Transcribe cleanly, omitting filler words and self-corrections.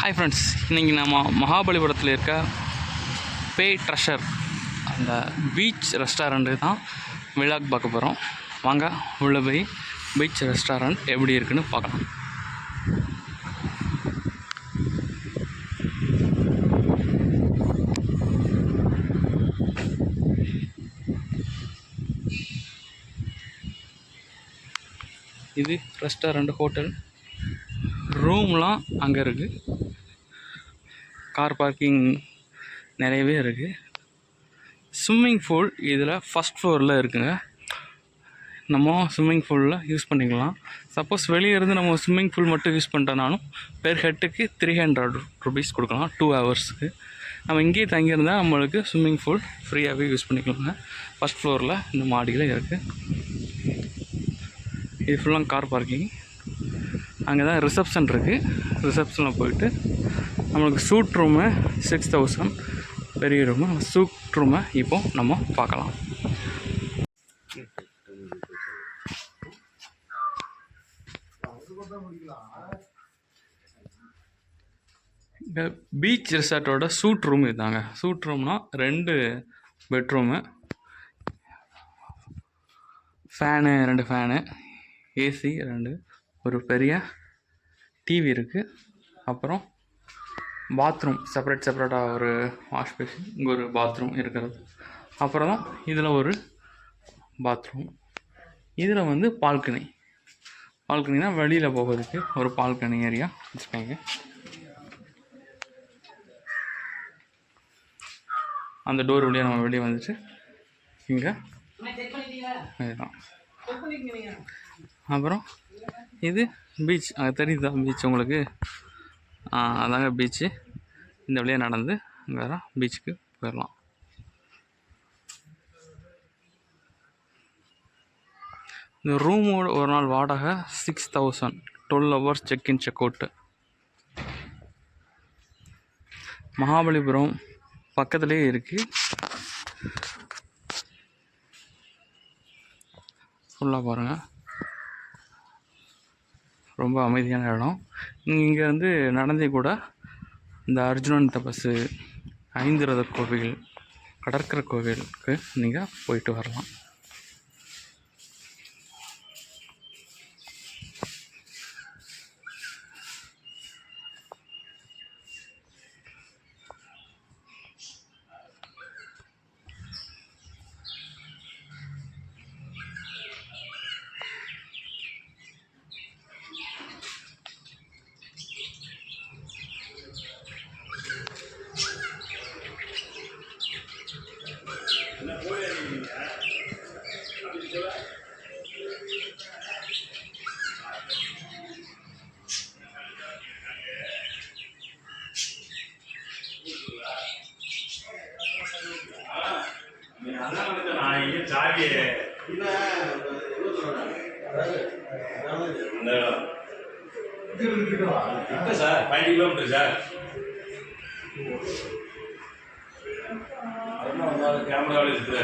Hi friends, இன்றைக்கி நம்ம மகாபலிபுரத்தில் இருக்க பே ட்ரெஷர் அந்த பீச் ரெஸ்டாரண்ட்டு தான் விழாக்கு பார்க்க போகிறோம். வாங்க உள்ளே போய் பீச் ரெஸ்டாரண்ட் எப்படி இருக்குன்னு பார்க்கலாம். இது ரெஸ்டாரண்ட் ஹோட்டல். ரூம்லாம் அங்கே இருக்குது. கார் பார்க்கிங் நிறையவே இருக்குது. ஸ்விம்மிங் பூல் இதில் ஃபஸ்ட் ஃப்ளோரில் இருக்குங்க. நம்ம ஸ்விம்மிங் பூலில் யூஸ் பண்ணிக்கலாம். சப்போஸ் வெளியே இருந்து நம்ம ஸ்விம்மிங் பூல் மட்டும் யூஸ் பண்ணிட்டோனாலும் பெர் ஹெட்டுக்கு 300 rupees கொடுக்கலாம் 2 ஹவர்ஸுக்கு. நம்ம இங்கேயே தங்கியிருந்தால் நம்மளுக்கு ஸ்விம்மிங் பூல் ஃப்ரீயாகவே யூஸ் பண்ணிக்கலாங்க. ஃபஸ்ட் ஃப்ளோரில் இந்த மாடியில் இருக்குது. இது ஃபுல்லாக கார் பார்க்கிங். அங்கே தான் ரிசப்ஷன் இருக்குது. ரிசப்ஷனில் போயிட்டு நம்மளுக்கு சூட் ரூமு 6000 பெரிய ரூமு. சூட் ரூமை இப்போ நம்ம பார்க்கலாம். இந்த பீச் ரிசார்ட்டோட சூட் ரூம் இதுதாங்க. சூட் ரூம்னால் 2 பெட்ரூமு, ஃபேனு 2 ஃபேனு, ஏசி 2, ஒரு பெரிய டிவி இருக்குது. அப்புறம் பாத்ரூம் செப்பரேட்டாக ஒரு வாஷ் பேஷன், இங்கே ஒரு பாத்ரூம் இருக்கிறது. அப்புறம் தான் இதில் ஒரு பாத்ரூம். இதில் வந்து பால்கனினா வெளியில் போகிறதுக்கு ஒரு பால்கனி ஏரியா வச்சுக்கோங்க. அந்த டோர் வழியாக நம்ம வெளியே வந்துட்டு இங்கே இதுதான். அப்புறம் இது பீச். அங்கே தெரியுதா பீச் உங்களுக்கு? அதாங்க பீச்சு. இந்த வழியாக நடந்து வேறு பீச்சுக்கு போயிடலாம். இந்த ரூமோட ஒரு நாள் வாடகை 6000, 12 hours செக்இன் செக்அவுட்டு. மகாபலிபுரம் பக்கத்துலேயே இருக்குது. ஃபுல்லாக பாருங்கள், ரொம்ப அமைதியான இடம். இங்கே வந்து நடந்தே கூட இந்த அர்ஜுனன் தபசு, 5 ரத கோவில், கடற்கரை கோவிலுக்கு நீங்கள் போயிட்டு வரலாம். Sir 5 kilometre sir. கேமராவில் இருக்குது.